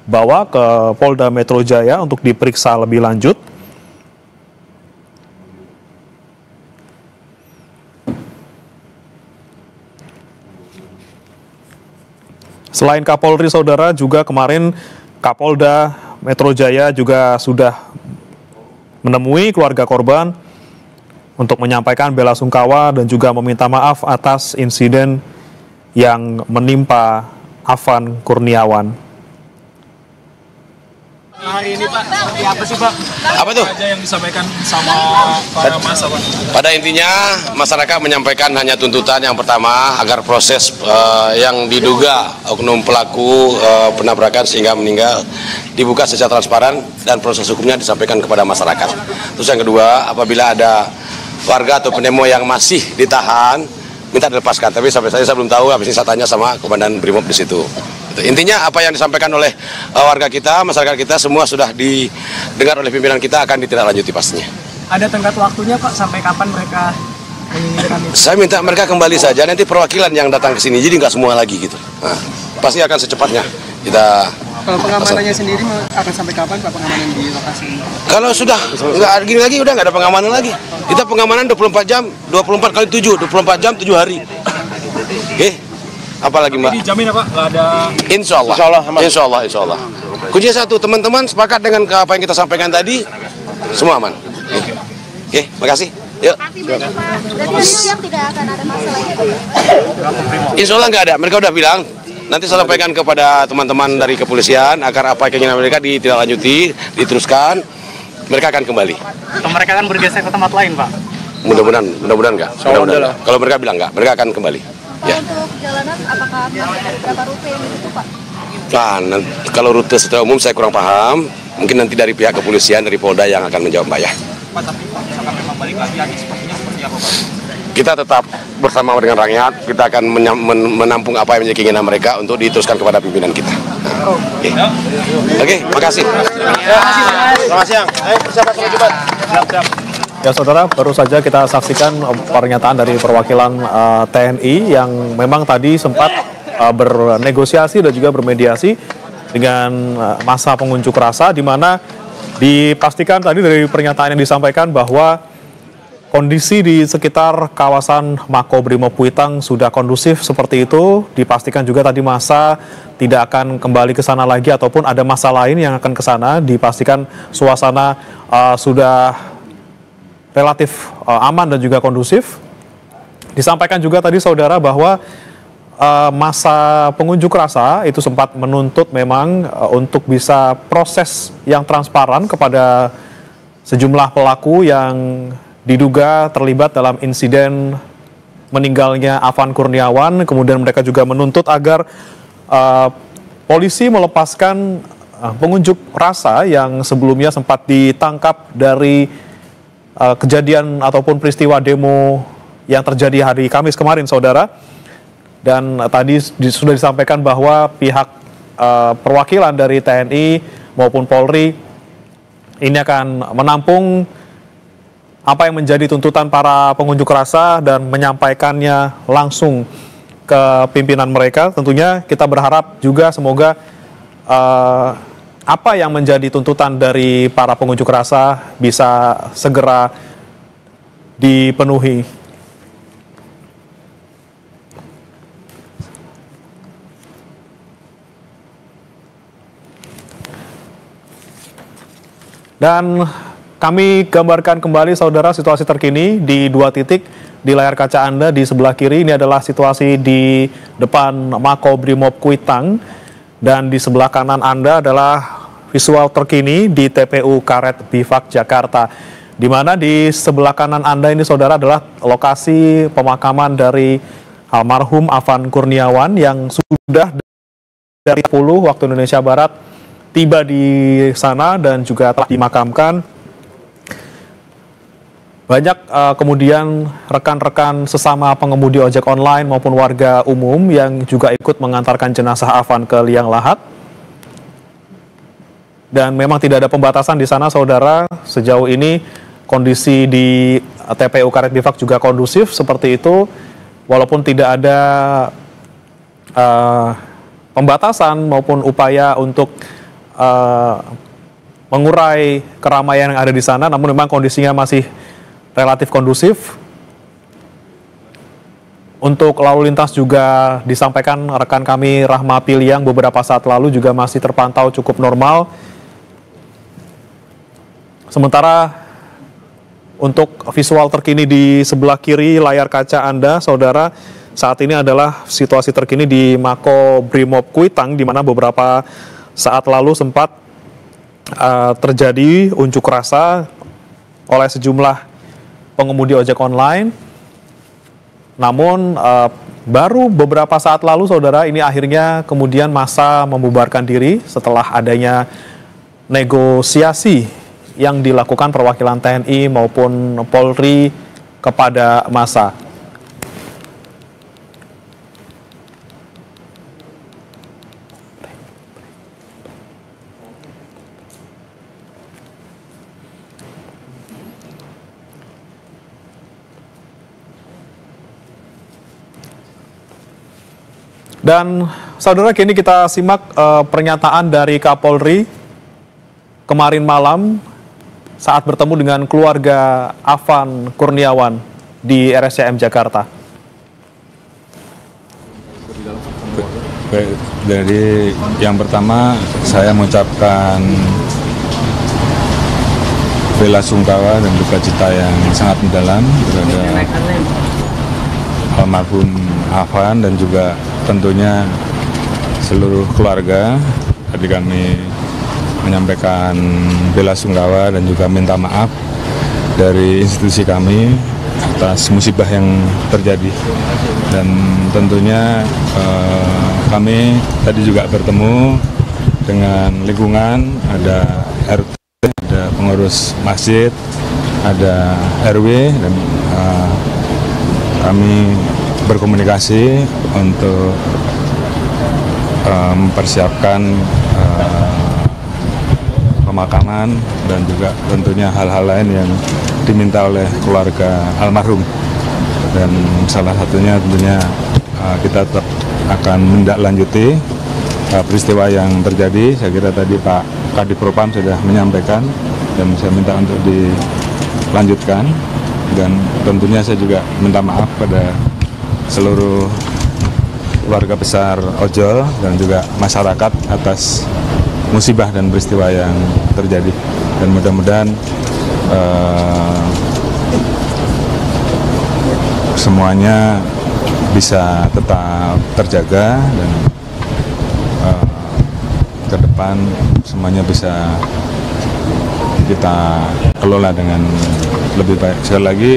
dibawa ke Polda Metro Jaya untuk diperiksa lebih lanjut. Selain Kapolri, saudara, juga kemarin Kapolda Metro Jaya juga sudah menemui keluarga korban untuk menyampaikan bela sungkawa dan juga meminta maaf atas insiden yang menimpa Afan Kurniawan. Hari ini Pak, seperti apa sih Pak? Apa tuh? Aja yang disampaikan sama para masa Pak? Pada intinya masyarakat menyampaikan hanya tuntutan yang pertama agar proses yang diduga oknum pelaku penabrakan sehingga meninggal dibuka secara transparan dan proses hukumnya disampaikan kepada masyarakat. Terus yang kedua, apabila ada warga atau pendemo yang masih ditahan, minta dilepaskan. Tapi sampai saya belum tahu, habis ini saya tanya sama Komandan Brimob di situ. Intinya apa yang disampaikan oleh warga kita, masyarakat kita semua sudah didengar oleh pimpinan kita, akan ditindaklanjuti pastinya. Ada tenggat waktunya Pak, sampai kapan mereka menginginkan itu? Saya minta mereka kembali saja, nanti perwakilan yang datang ke sini, jadi nggak semua lagi gitu. Nah, pasti akan secepatnya kita. Kalau pengamanannya sendiri akan sampai kapan Pak pengamanan di lokasi ini? Kalau sudah nggak gini lagi, udah nggak ada pengamanan lagi. Kita pengamanan 24 jam, 24 kali 7, 24 jam 7 hari. Oke. Apalagi Mbak? Dijamin ya Pak, nggak ada... Insya Allah. Kuncinya satu, teman-teman sepakat dengan apa yang kita sampaikan tadi, semua aman. Oke, makasih. Yuk. Berarti siang tidak akan ada masalah itu? Insya Allah nggak ada, mereka udah bilang. Nanti saya sampaikan kepada teman-teman dari kepolisian agar apa keinginan mereka ditindaklanjuti, diteruskan, mereka akan kembali. Mereka akan bergeser ke tempat lain Pak? Mudah-mudahan nggak. Kalau mereka bilang nggak, mereka akan kembali. Ya. Untuk perjalanan, apakah ada berapa rute yang itu Pak? Nah, kalau rute secara umum saya kurang paham. Mungkin nanti dari pihak kepolisian, dari Polda yang akan menjawab Mbak ya. Pak, tapi Pak, misalkan memang balik lagi, sepertinya seperti apa Pak? Kita tetap bersama dengan rakyat, kita akan menampung apa yang menjadi keinginan mereka untuk diteruskan kepada pimpinan kita. Oke, makasih. Selamat siang. Ayo, persiapan sampai Jumat. Siap. Ya saudara, baru saja kita saksikan pernyataan dari perwakilan TNI yang memang tadi sempat bernegosiasi dan juga bermediasi dengan massa pengunjuk rasa, di mana dipastikan tadi dari pernyataan yang disampaikan bahwa kondisi di sekitar kawasan Makobrimob Kuitang sudah kondusif seperti itu. Dipastikan juga tadi massa tidak akan kembali ke sana lagi ataupun ada massa lain yang akan ke sana. Dipastikan suasana sudah relatif aman dan juga kondusif. Disampaikan juga tadi saudara bahwa massa pengunjuk rasa itu sempat menuntut memang untuk bisa proses yang transparan kepada sejumlah pelaku yang diduga terlibat dalam insiden meninggalnya Afan Kurniawan. Kemudian mereka juga menuntut agar polisi melepaskan pengunjuk rasa yang sebelumnya sempat ditangkap dari kejadian ataupun peristiwa demo yang terjadi hari Kamis kemarin, saudara. Dan tadi sudah disampaikan bahwa pihak perwakilan dari TNI maupun Polri ini akan menampung apa yang menjadi tuntutan para pengunjuk rasa dan menyampaikannya langsung ke pimpinan mereka. Tentunya kita berharap juga semoga apa yang menjadi tuntutan dari para pengunjuk rasa bisa segera dipenuhi. Dan kami gambarkan kembali saudara situasi terkini di 2 titik di layar kaca Anda. Di sebelah kiri ini adalah situasi di depan Makobrimob Kuitang. Dan di sebelah kanan Anda adalah visual terkini di TPU Karet Bifak Jakarta. Di mana di sebelah kanan Anda ini saudara adalah lokasi pemakaman dari almarhum Afan Kurniawan yang sudah dari 10 waktu Indonesia Barat tiba di sana dan juga telah dimakamkan. Banyak kemudian rekan-rekan sesama pengemudi ojek online maupun warga umum yang juga ikut mengantarkan jenazah Afan ke liang lahat. Dan memang tidak ada pembatasan di sana, saudara. Sejauh ini kondisi di TPU Karet Bifak juga kondusif seperti itu, walaupun tidak ada pembatasan maupun upaya untuk mengurai keramaian yang ada di sana, namun memang kondisinya masih relatif kondusif. Untuk lalu lintas juga disampaikan rekan kami Rahma Piliang beberapa saat lalu juga masih terpantau cukup normal. Sementara untuk visual terkini di sebelah kiri layar kaca Anda, saudara, saat ini adalah situasi terkini di Mako Brimob Kuitang, di mana beberapa saat lalu sempat terjadi unjuk rasa oleh sejumlah pengemudi ojek online. Namun baru beberapa saat lalu, saudara, ini akhirnya kemudian massa membubarkan diri setelah adanya negosiasi yang dilakukan perwakilan TNI maupun Polri kepada massa. Dan saudara, kini kita simak pernyataan dari Kapolri kemarin malam saat bertemu dengan keluarga Afan Kurniawan di RSCM Jakarta. Baik, dari yang pertama saya mengucapkan bela sungkawa dan duka cita yang sangat mendalam terhadap almarhum Afan dan juga tentunya seluruh keluarga. Tadi kami menyampaikan bela sungkawa dan juga minta maaf dari institusi kami atas musibah yang terjadi. Dan tentunya kami tadi juga bertemu dengan lingkungan, ada RT, ada pengurus masjid, ada RW, dan kami berkomunikasi untuk mempersiapkan pemakaman dan juga tentunya hal-hal lain yang diminta oleh keluarga almarhum. Dan salah satunya tentunya kita tetap akan menindaklanjuti peristiwa yang terjadi. Saya kira tadi Pak Kadif Propam sudah menyampaikan dan saya minta untuk dilanjutkan. Dan tentunya saya juga minta maaf pada seluruh keluarga besar ojol dan juga masyarakat atas musibah dan peristiwa yang terjadi. Dan mudah-mudahan semuanya bisa tetap terjaga dan ke depan semuanya bisa kita kelola dengan lebih baik. Sekali lagi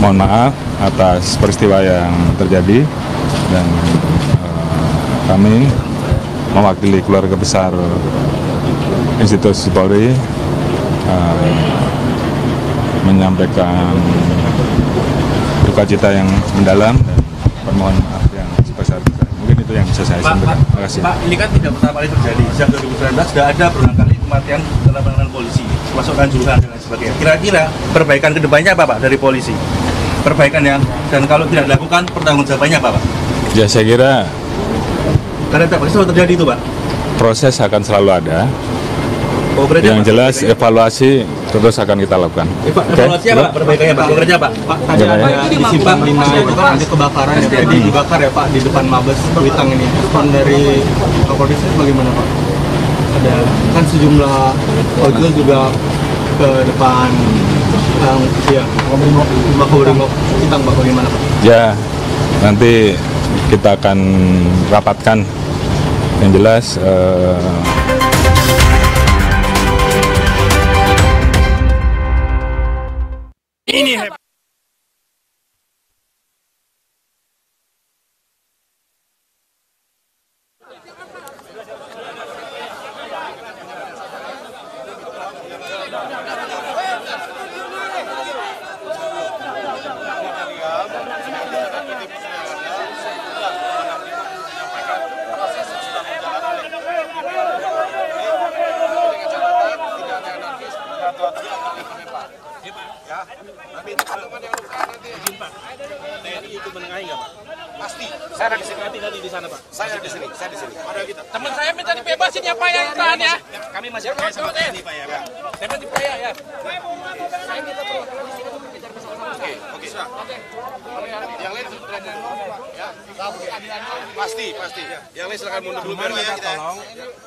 mohon maaf atas peristiwa yang terjadi dan kami mewakili keluarga besar institusi Polri menyampaikan duka cita yang mendalam dan permohonan maaf yang sebesar-besarnya. Mungkin itu yang bisa saya sampaikan. Terima kasih. Pak, ini kan tidak pertama kali terjadi. Sejak 2019 sudah ada berulang kali kematian dalam penanganan polisi, termasuk kanjuruhan dan lain sebagainya. Kira-kira perbaikan kedepannya apa, Pak, dari polisi? Perbaikan yang, dan kalau tidak dilakukan, pertanggungjawabannya apa, Pak? Ya, saya kira Karena tidak selalu terjadi itu, Pak. proses akan selalu ada. Oh, berarti Yang apa? jelas evaluasi terus akan kita lakukan. Evaluasi apa, Pak? Perbaikannya, Pak? Kerja, Pak? Pak, tadi ada di Simpang 5 itu kan nanti kebakaran ya, jadi dibakar ya Pak di depan Mabes Kuitang ini. Respon dari Kapolri bagaimana Pak? Ada kan sejumlah ojol juga ke depan Makobrimob Kuitang, Pak, bagaimana Pak? Ya, nanti kita akan rapatkan. Yang jelas Saya di sini. Tadi di sana, Pak. Saya di sini. Ada kita. Teman saya minta dibebasin ya, Pak, ya, tahan ya. Kami masih percaya sama TNI, Pak, ya. Saya masih percaya ya. Saya minta perwakilan di sini untuk bicara bersama-sama. Oke. Yang lain ya. Pasti. Yang lain silakan mundur dulu biar ya kita.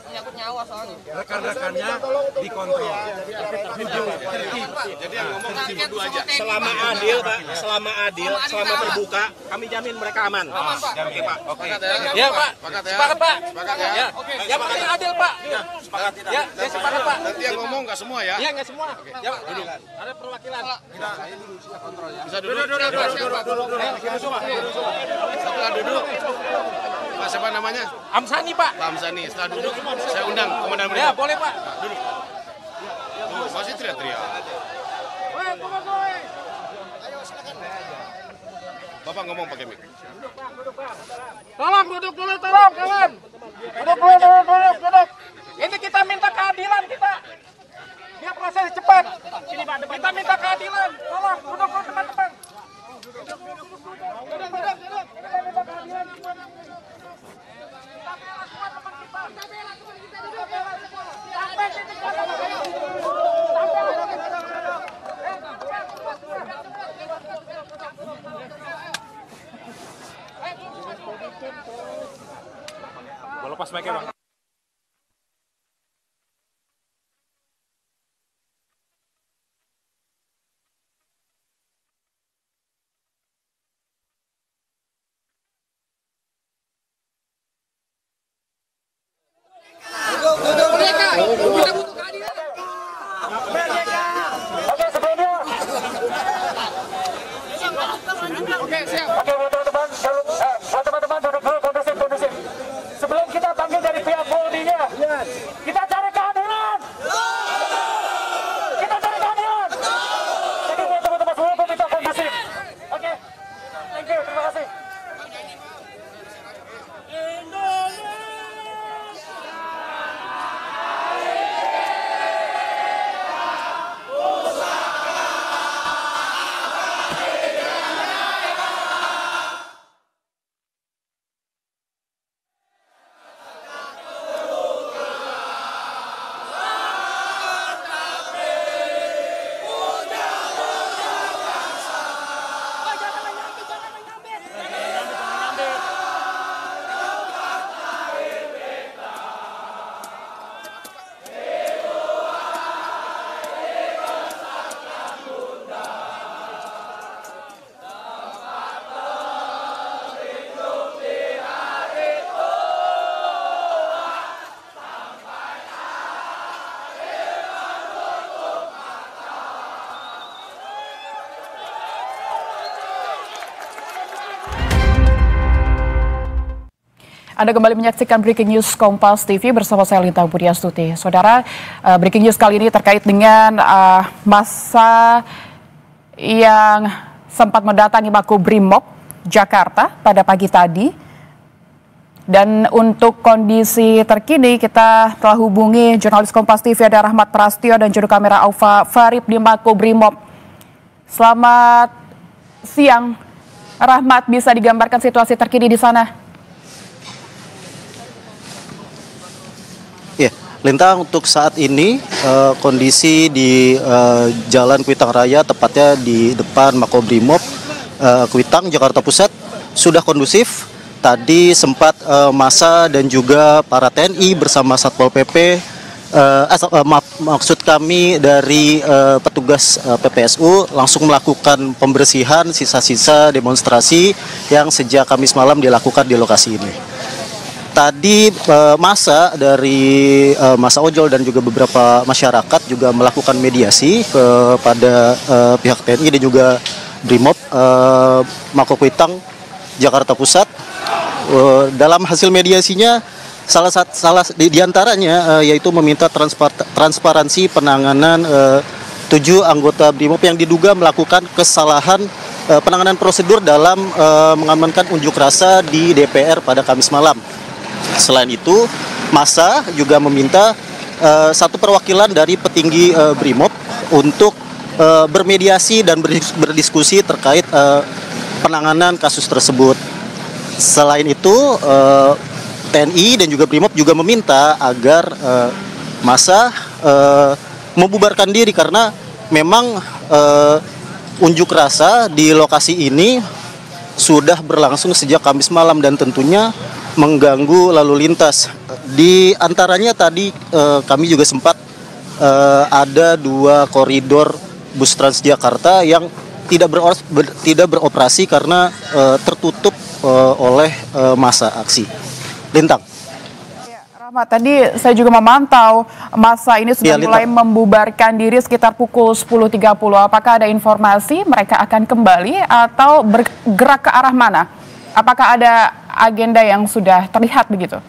Menyangkut nyawa soalnya. Rekan-rekannya dikontrol. Jadi yang ngomong berdua aja. Selama adil, Pak, selama terbuka, kami jamin mereka aman. Oke, Pak. Oke. Ya, Pak. Sepakat, Pak. Sepakat ya. Ya. Yang penting adil, Pak. Sepakat kita. Ya, sepakat, Pak. Nanti yang ngomong nggak semua ya. Iya, nggak semua. Ya, Pak. Ada perwakilan. Bisa duduk. Setelah duduk. Pak, siapa namanya? Amsani, Pak. Pak Amsani. Setelah duduk, saya undang Komandan Ya, Brimob. boleh, Pak. Tuh, masih teriak-teriak. Bapak ngomong pakai mic. Tolong duduk dulu, tolong, kawan. Duduk. Ini kita minta keadilan kita. Biar proses cepat. Sini, Pak, depan. Kita minta keadilan. Tolong, duduk dulu, teman-teman. Duduk. Kita minta keadilan semuanya. Kita bela semua teman kita. Sampai titik Gue lepas mic-nya, Bang. Oke, siap. Oke, buat teman-teman duduk dulu kondusif. Sebelum kita panggil dari pihak Polri-nya, kita cari keadilan. Jadi buat teman-teman semua aku minta kondusif. Oke. Thank you, terima kasih. Anda kembali menyaksikan Breaking News Kompas TV bersama saya Lintang Budiastuti. Saudara, Breaking News kali ini terkait dengan massa yang sempat mendatangi Makobrimob Jakarta pada pagi tadi. Dan untuk kondisi terkini kita telah hubungi jurnalis Kompas TV ada Rahmat Prastio dan juru kamera Aufa Farib di Makobrimob. Selamat siang, Rahmat, bisa digambarkan situasi terkini di sana? Ya, Lintang, untuk saat ini kondisi di Jalan Kuitang Raya, tepatnya di depan Makobrimob Kuitang, Jakarta Pusat, sudah kondusif. Tadi sempat massa dan juga para TNI bersama Satpol PP, maksud kami dari petugas PPSU langsung melakukan pembersihan sisa-sisa demonstrasi yang sejak Kamis malam dilakukan di lokasi ini. Tadi massa dari massa ojol dan juga beberapa masyarakat juga melakukan mediasi kepada pihak TNI dan juga Brimob Mako Kuitang Jakarta Pusat. Dalam hasil mediasinya di antaranya yaitu meminta transparansi penanganan 7 anggota Brimob yang diduga melakukan kesalahan penanganan prosedur dalam mengamankan unjuk rasa di DPR pada Kamis malam. Selain itu, massa juga meminta satu perwakilan dari petinggi Brimob untuk bermediasi dan berdiskusi terkait penanganan kasus tersebut. Selain itu, TNI dan juga Brimob juga meminta agar massa membubarkan diri karena memang unjuk rasa di lokasi ini sudah berlangsung sejak Kamis malam dan tentunya mengganggu lalu lintas. Di antaranya tadi kami juga sempat ada 2 koridor bus Transjakarta yang tidak beroperasi karena tertutup oleh massa aksi. Lintang. Rahmat, tadi saya juga memantau massa ini sudah mulai membubarkan diri sekitar pukul 10.30. Apakah ada informasi mereka akan kembali atau bergerak ke arah mana? Apakah ada agenda yang sudah terlihat begitu?